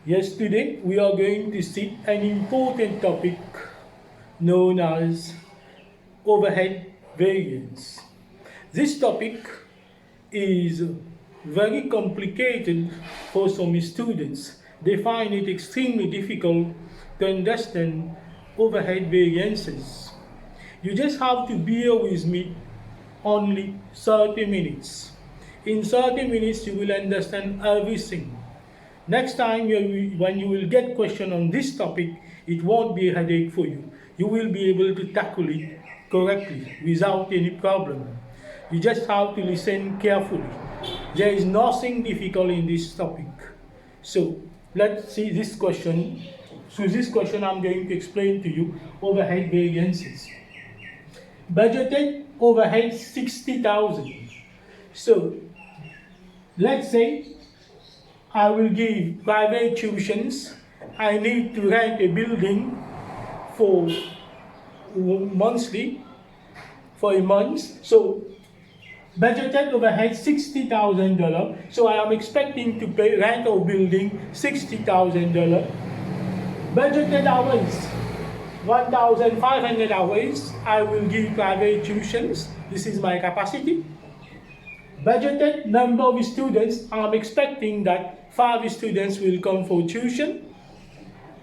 Yes, today we are going to see an important topic known as overhead variance. This topic is very complicated for some students. They find it extremely difficult to understand overhead variances. You just have to bear with me only 30 minutes. In 30 minutes, you will understand everything. Next time, when you will get question on this topic, it won't be a headache for you. You will be able to tackle it correctly without any problem. You just have to listen carefully. There is nothing difficult in this topic. So let's see this question. So this question I'm going to explain to you overhead variances. Budgeted overhead 60,000. So let's say I will give private tuitions. I need to rent a building for monthly, for a month. So budgeted overhead $60,000. So I am expecting to pay rent of building $60,000. Budgeted hours 1,500 hours. I will give private tuitions. This is my capacity. Budgeted number of students, I'm expecting that 5 students will come for tuition.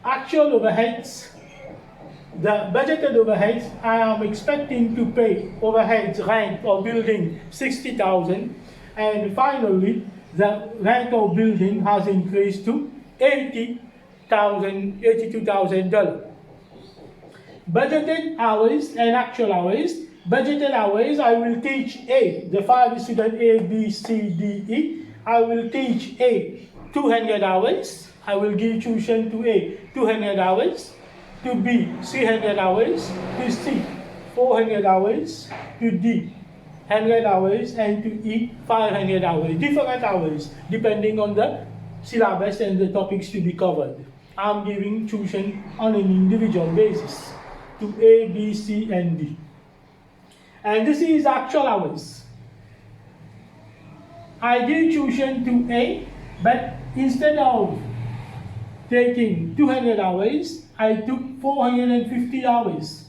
Actual overheads, the budgeted overheads, I am expecting to pay overheads rent of building 60,000, and finally the rent of building has increased to $82,000. Budgeted hours and actual hours. Budgeted hours, I will teach A, the 5 students A, B, C, D, E. I will teach A 200 hours. I will give tuition to A 200 hours, to B 300 hours, to C 400 hours, to D 100 hours, and to E 500 hours. Different hours depending on the syllabus and the topics to be covered. I'm giving tuition on an individual basis to A, B, C, and D. And this is actual hours. I give tuition to A, but instead of taking 200 hours, I took 450 hours.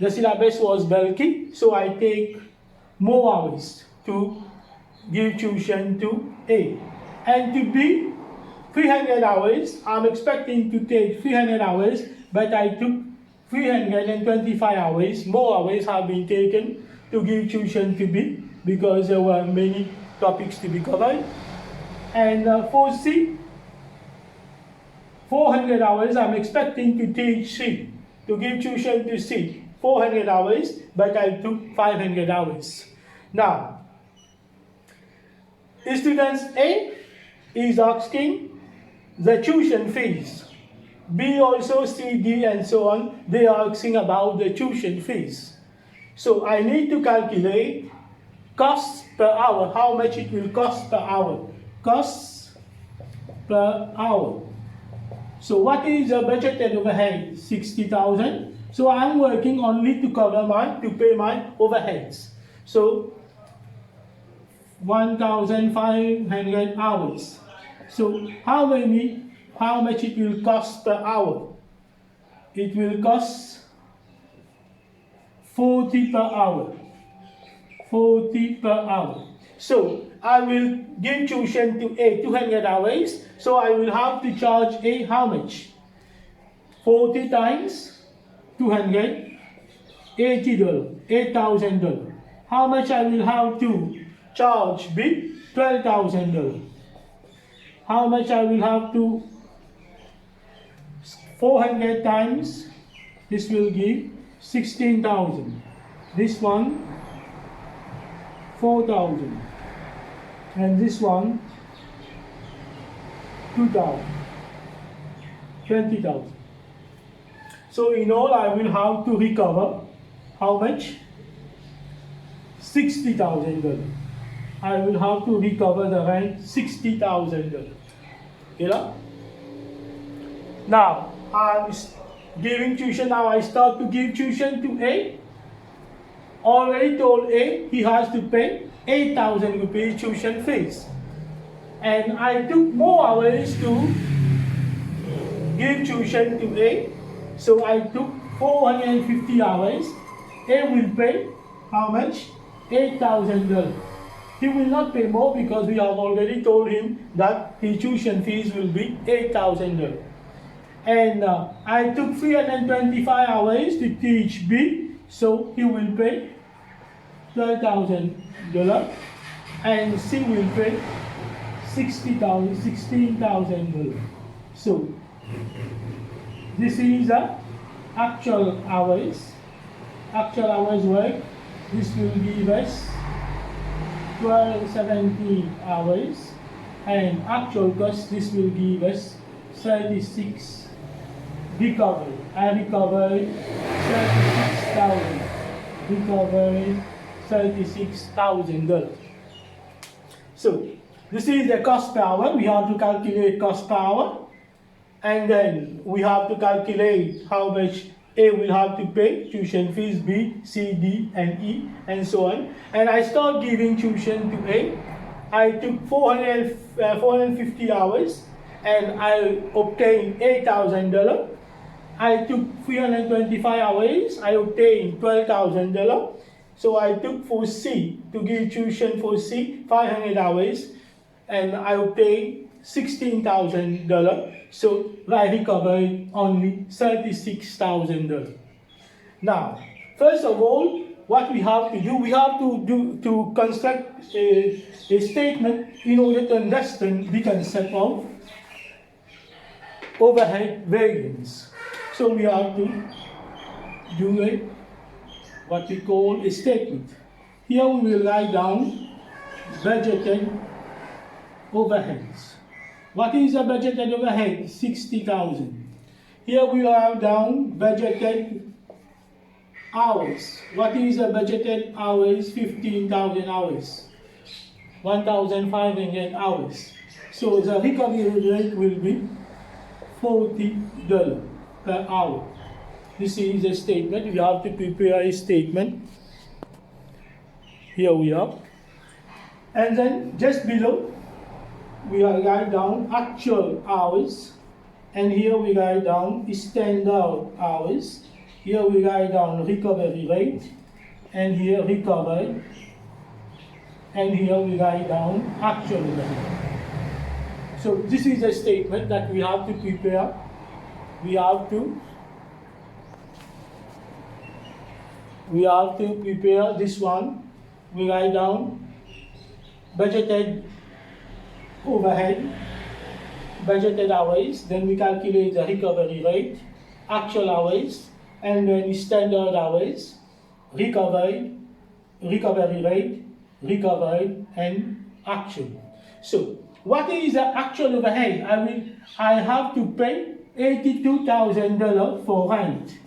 The syllabus was bulky, so I take more hours to give tuition to A. And to B, 300 hours, I'm expecting to take 300 hours, but I took 325 hours. More hours have been taken to give tuition to B because there were many topics to be covered. And for C, 400 hours, I'm expecting to teach C, to give tuition to C, 400 hours, but I took 500 hours. Now, students A is asking the tuition fees. B also, C, D, and so on, they are asking about the tuition fees. So I need to calculate costs per hour, how much it will cost per hour. Costs per hour. So what is the budgeted overhead? 60,000. So I'm working only to pay my overheads. So 1,500 hours. So how much it will cost per hour? It will cost 40 per hour. 40 per hour. So I will give tuition to A 200 hours. So I will have to charge A how much? 40 times 200, $80, $8,000. How much I will have to charge B? $12,000. How much I will have to 400 times, this will give 16,000. This one 4,000. And this one 2,000. 20,000. So in all I will have to recover how much? $60,000. I will have to recover the rent $60,000. You know? Now I'm giving tuition. Now I start to give tuition to A. Already told A he has to pay 8,000 rupees tuition fees. And I took more hours to give tuition to A. So I took 450 hours. A will pay how much? $8,000. He will not pay more because we have already told him that his tuition fees will be $8,000. And I took 325 hours to teach B, so he will pay $12,000, and C will pay $16,000. So this is the actual hours work. This will give us 1270 hours, and actual cost, this will give us 36 recovery. I recovered 36,000. Recovered $36,000. So this is the cost per hour. We have to calculate cost per hour, and then we have to calculate how much A will have to pay tuition fees, B, C, D, and E, and so on. And I start giving tuition to A. I took 450 hours, and I obtained $8,000. I took 325 hours, I obtained $12,000. So I took for C, to give tuition for C, 500 hours, and I obtained $16,000. So I recovered only $36,000. Now, first of all, what we have to do, to construct a statement in order to understand the concept of overhead variance. So we have to do what we call a statement. Here we will write down budgeted overheads. What is a budgeted overhead? 60,000. Here we write down budgeted hours. What is a budgeted hours? 15,000 hours. 1,500 hours. So the recovery rate will be $40 per hour. This is a statement. We have to prepare a statement. Here we are. And then just below, we write down actual hours. And here we write down standard hours. Here we write down recovery rate. And here recovered. And here we write down actual rate. So this is a statement that we have to prepare. We have to prepare this one. We write down budgeted overhead, budgeted hours, then we calculate the recovery rate, actual hours, and then standard hours, recovery rate, recovered, and actual. So what is the actual overhead? I have to pay $82,000 for rent.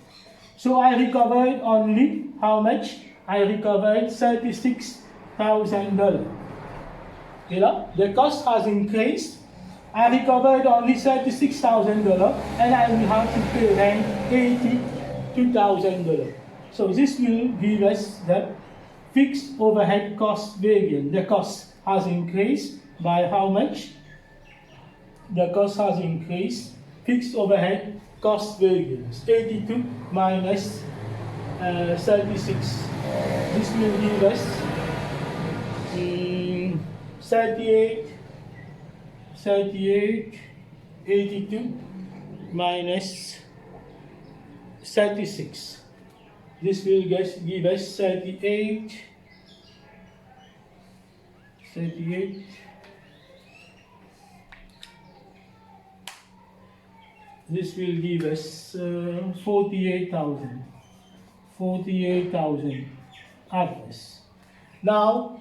So I recovered only how much? I recovered $36,000. The cost has increased. I recovered only $36,000, and I will have to pay rent $82,000. So this will give us the fixed overhead cost variance. The cost has increased by how much? The cost has increased. Fixed overhead cost variance, 82 minus 36. This will give us 38, 82 minus 36. This will give us 38. This will give us 48,000. 48,000 address. Now,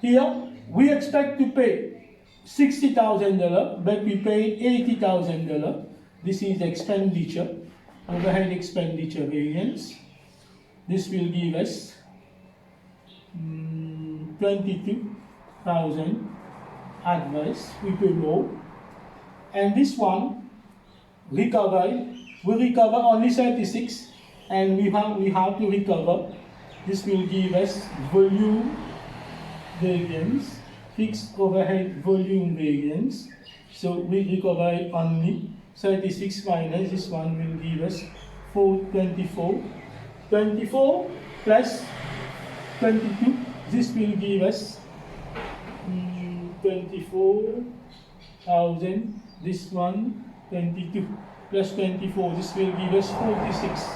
here we expect to pay $60,000, but we paid $80,000. This is expenditure, overhead expenditure variance. This will give us 22,000 adverse. We pay more, and this one we recover only 36, and we have to recover. This will give us volume variance, fixed overhead volume variance. So we recover only 36 minus this one will give us 424. 24 plus 22, this will give us 24,000. This one 22 plus 24, this will give us 46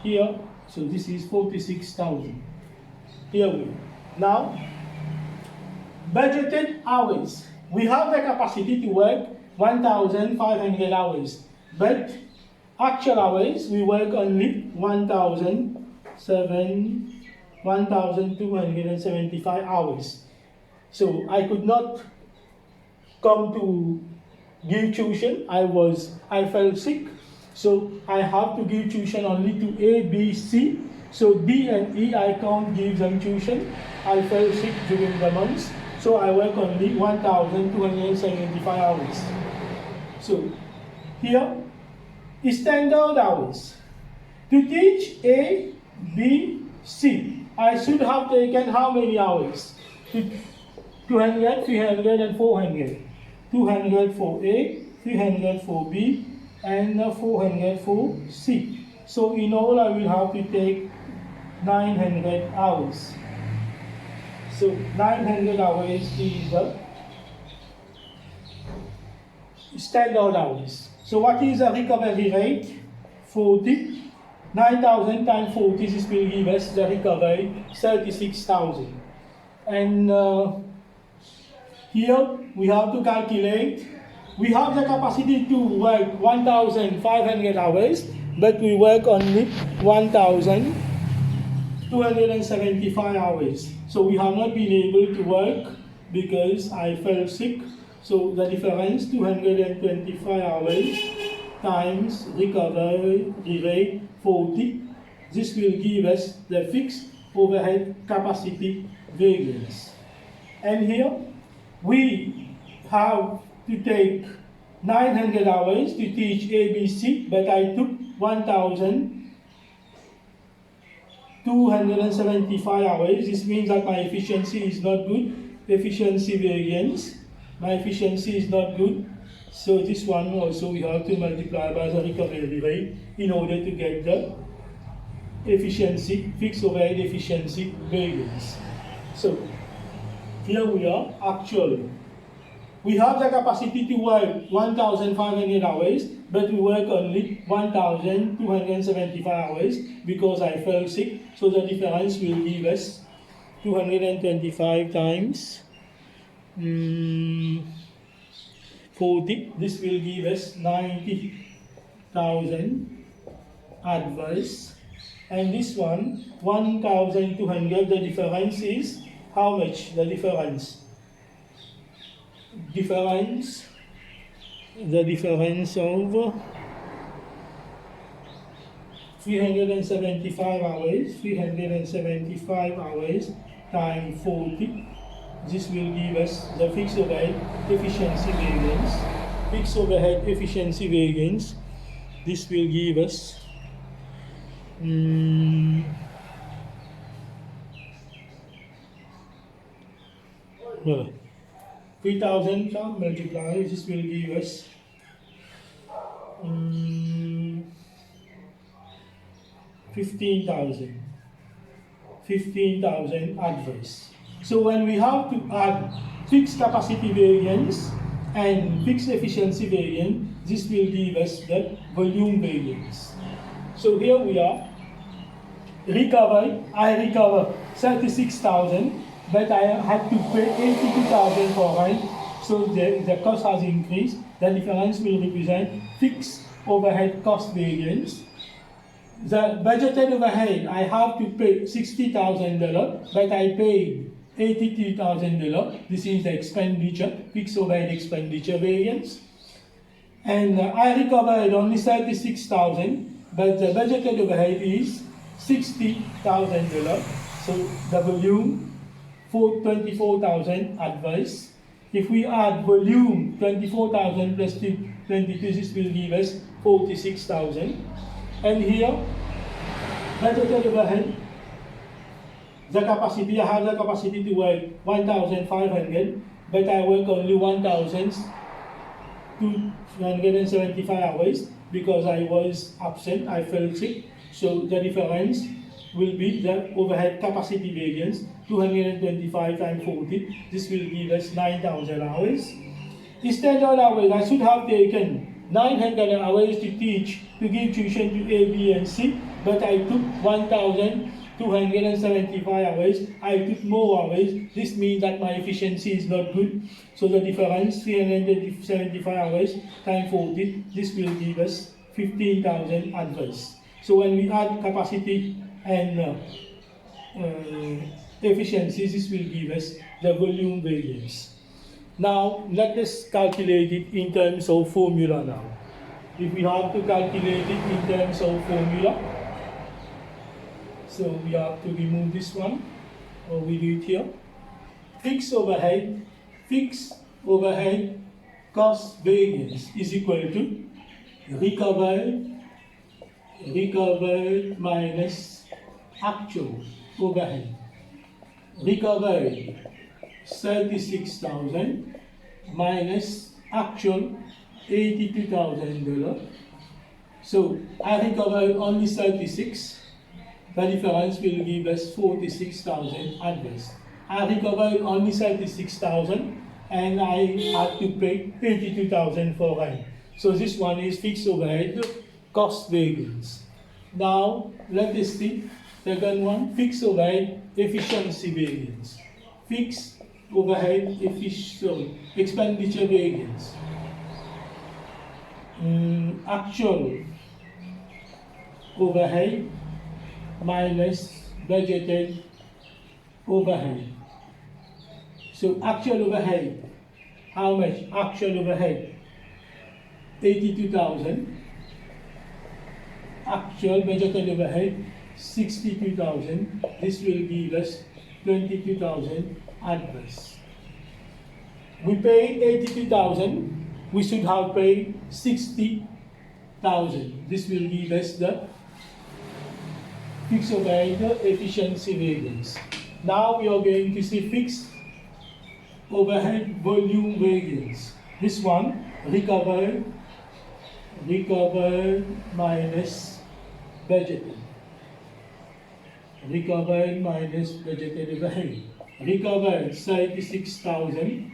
here. So this is 46,000. Here we go. Now, budgeted hours. We have the capacity to work 1,500 hours, but actual hours we work only 1,275 hours. So I could not come to give tuition. I fell sick, so I have to give tuition only to A, B, C. So D and E I can't give them tuition. I fell sick during the months, so I work only 1,275 hours. So here is standard hours. To teach A, B, C, I should have taken how many hours? 200, 300 and 400. 200 for A, 300 for B, and 400 for C. So in all I will have to take 900 hours. So 900 hours is the standard hours. So what is the recovery rate? 40. 9,000 times 40, this will give us the recovery 36,000. And here we have to calculate. We have the capacity to work 1,500 hours, but we work only 1,275 hours. So we have not been able to work because I fell sick. So the difference, 225 hours times recovery rate 40. This will give us the fixed overhead capacity variance. And here we have to take 900 hours to teach ABC, but I took 1,275 hours. This means that my efficiency is not good. Efficiency variance. My efficiency is not good. So this one also we have to multiply by the recovery rate in order to get the efficiency, fixed overhead efficiency variance. So here we are, actually. We have the capacity to work 1,500 hours, but we work only 1,275 hours because I fell sick. So the difference will give us 225 times 40. This will give us 90,000 adverse. And this one, 1,200, the difference is how much? The difference of 375 hours times 40. This will give us the fixed overhead efficiency variance. Fixed overhead efficiency variance. This will give us 3,000 multiply. This will give us 15,000 adverse. So when we have to add fixed capacity variance and fixed efficiency variance, this will give us the volume variance. So here we are. Recovery, I recover 36,000, but I had to pay 82,000 for rent. So the cost has increased. The difference will represent fixed overhead cost variance. The budgeted overhead, I have to pay $60,000, but I paid $82,000. This is the expenditure, fixed overhead expenditure variance. And I recovered only 36,000, but the budgeted overhead is $60,000. So the volume for 24,000 adverse. If we add volume 24,000 plus 22, this will give us 46,000. And here, budgeted overhead, the capacity, I have the capacity to work 1,500, but I work only 1,000 275 hours because I was absent, I fell sick. So the difference will be the overhead capacity variance, 225 times 40. This will give us 9,000 hours. The standard hours, I should have taken 900 hours to teach, to give tuition to A, B, and C, but I took 1,275 hours. I took more hours. This means that my efficiency is not good. So the difference, 375 hours times 40, this will give us 15,000 adverse. So when we add capacity and efficiencies, this will give us the volume variance. Now, let us calculate it in terms of formula now. If we have to calculate it in terms of formula, so we have to remove this one, or we do it here. Fixed overhead cost variance is equal to recovered minus actual overhead. Recovered 36,000 minus actual $82,000. So I recovered only 36. The difference will give us 46,000 adverse. I recovered only 36,000 and I had to pay 22,000 for rent. So this one is fixed overhead cost variance. Now let us see second one, fixed overhead efficiency variance. Fixed overhead expenditure variance. Actual overhead minus budgeted overhead. So actual overhead, how much? Actual overhead, 82,000. Actual budgeted overhead, 62,000. This will give us 22,000 adverse. We paid 82,000. We should have paid 60,000. This will give us the fixed overhead efficiency variance. Now we are going to see fixed overhead volume variance. This one, recovered minus budgeted. Recovered minus budgeted overhead. Recovered 36,000,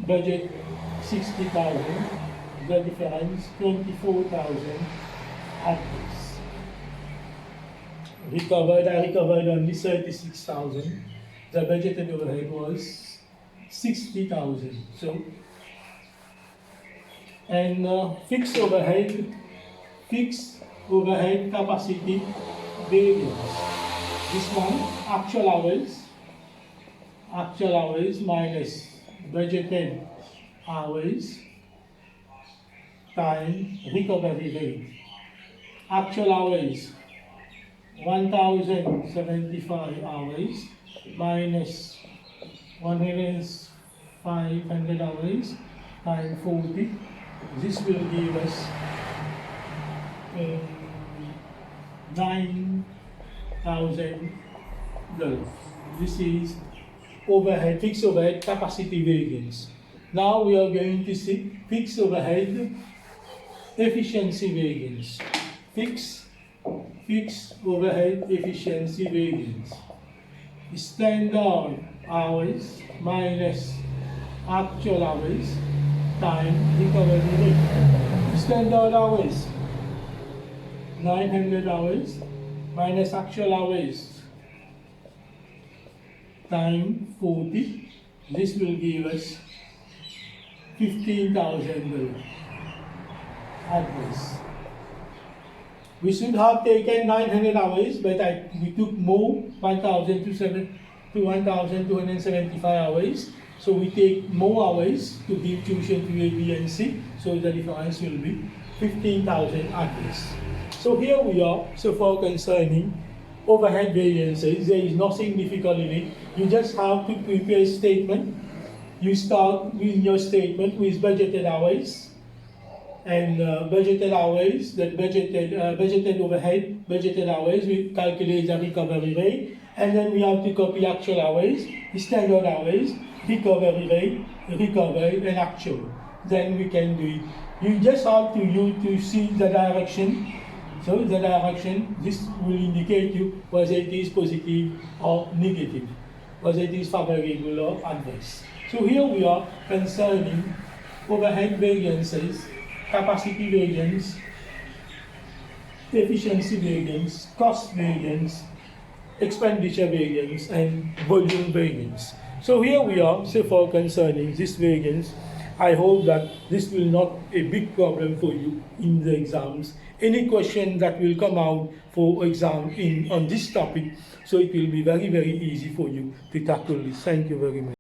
budget 60,000, the difference 24,000 adverse. I recovered only 36,000. The budgeted overhead was 60,000. So, and fixed overhead capacity variance. This one, actual hours minus budgeted hours times recovery rate. Actual hours, 1,075 hours minus 500 hours times 40. This will give us $9,000. This is overhead, fixed overhead capacity variance. Now we are going to see fixed overhead efficiency variance. Fixed overhead efficiency variance. Standard hours minus actual hours times recovery rate. Standard hours, 900 hours minus actual hours times 40. This will give us $15,000 adverse. We should have taken 900 hours, but we took more, 1,275 hours. So we take more hours to give tuition to A, B, and C. So the difference will be 15,000 adverse. So here we are, so far concerning overhead variances. There is nothing difficult in it. You just have to prepare a statement. You start with your statement with budgeted hours. And budgeted hours, that budgeted overhead, budgeted hours, we calculate the recovery rate, and then we have to copy actual hours, standard hours, recovery rate, recovered, and actual. then we can do it. You just have to see the direction. So the direction, this will indicate you whether it is positive or negative, whether it is favorable or adverse. So here we are concerning overhead variances, capacity variance, efficiency variance, cost variance, expenditure variance, and volume variance. So here we are, so far concerning this variance. I hope that this will not a big problem for you in the exams. Any question that will come out for exam on this topic, so it will be very, very easy for you to tackle this. Thank you very much.